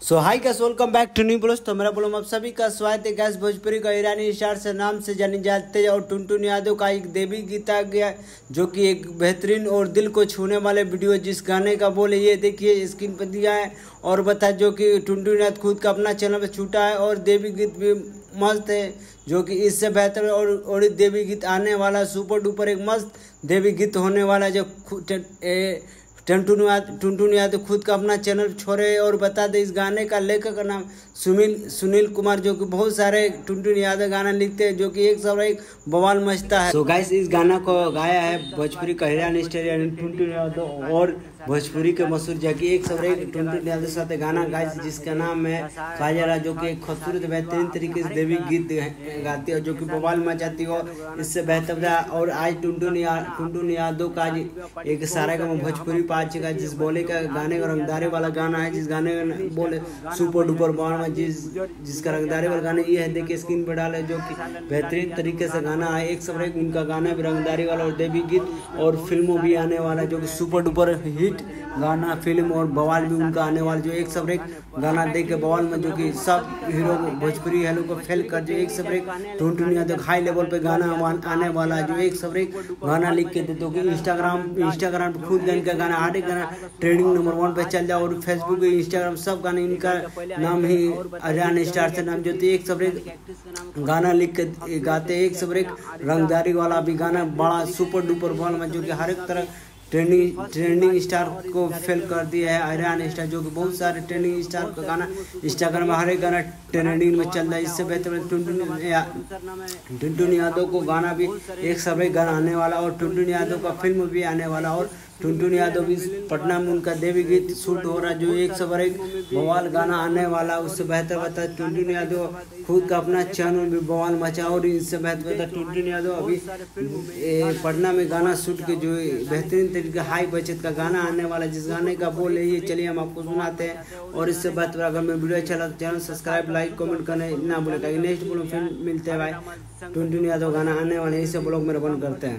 So hi guys, welcome back to new blog. तो मेरा बोलो आप सभी का स्वागत है गाइस। भोजपुरी का ईरानी स्टार से नाम से जाने जाते हैं और टुनटुन यादव का एक देवी गीत आ गया जो कि एक बेहतरीन और दिल को छूने वाले वीडियो, जिस गाने का बोले ये देखिए स्क्रीन पर दिया है और बता जो कि टुनटुन यादव खुद का अपना चैनल पे छूटा है और देवी गीत भी मस्त है, जो कि इससे बेहतर और देवी गीत आने वाला सुपर डुपर एक मस्त देवी गीत होने वाला जो टुनटुन यादव खुद का अपना चैनल छोड़े। और बता दें इस गाने का लेखक का नाम सुनील कुमार, जो कि बहुत सारे टुनटुन यादव गाना लिखते हैं, जो कि एक सब एक बवाल मचता है। तो गाइस इस गाना को गाया है भोजपुरी का हीरा स्टार टुनटुन यादव और भोजपुरी के मशहूर जगह एक सब एक टुनटुन यादव साथ गाना गाइस जिसका नाम है काजरा, जो कि एक खूबसूरत बेहतरीन तरीके से देवी गीत गाती है जो कि बवाल मचाती हो। इससे बेहतर और आज टुनटुन यादव का आज एक सारा का भोजपुरी पाँच का जिस बोले का गाने का रंगदारी वाला गाना है, जिस गाने का बोले सुपर डुपर बॉल में जिसका रंगदारी वाला गाना ये है, देखिए स्क्रीन पर डाले, जो कि बेहतरीन तरीके से गाना है। एक सब एक उनका गाना भी रंगदारी वाला और देवी गीत और फिल्मों भी आने वाला जो कि सुपर डुपर हिट गाना फिल्म और बवाल भी उनका आने वाला, जो एक सब एक गाना देख के बवाल में जो कि सब हीरो भोजपुरी हेलो को फेल कर जो एक सब एक टुनटुन यादव हाई लेवल पे गाना आने वाला, जो एक सब एक गाना लिख के दे दो कि इंस्टाग्राम पे खुद इनका गाना हर एक गाना ट्रेंडिंग नंबर 1 पे चल जाए और फेसबुक इंस्टाग्राम सब गाने इनका नाम ही हीरा स्टार से नाम, जो एक सब एक गाना लिख के गाते एक सब एक रंगदारी वाला भी गाना बड़ा सुपर डुपर बॉल में, जो कि हर एक तरह ट्रेंडिंग स्टार को फेल कर दिया है हीरा स्टार, जो कि बहुत सारे ट्रेंडिंग स्टार का गाना इंस्टाग्राम में हर एक गाना ट्रेंडिंग में चल रहा है। इससे बेहतर टुनटुन यादव को गाना भी एक सब एक गाना आने वाला और टुनटुन यादव का फिल्म भी आने वाला और टुनटुन यादव भी पटना में उनका देवी गीत शूट हो रहा है, जो एक सब एक बवाल गाना आने वाला। उससे बेहतर बता टुनटुन यादव खुद का अपना चैनल भी बवाल मचा और इससे बेहतर बता टुनटुन यादव अभी पटना में गाना शूट के जो बेहतरीन तरीके हाई बजट का गाना आने वाला, जिस गाने का बोल है ये चलिए हम आपको सुनाते हैं। और इससे बेहतर अगर मैं वीडियो अच्छा लगा तो चैनल सब्सक्राइब लाइक कमेंट करना ना भूलेगा। नेक्स्ट ब्लॉग फिर मिलते हैं भाई, टुनटुन यादव गाना आने वाले इसे ब्लॉग मेरे बंद करते हैं।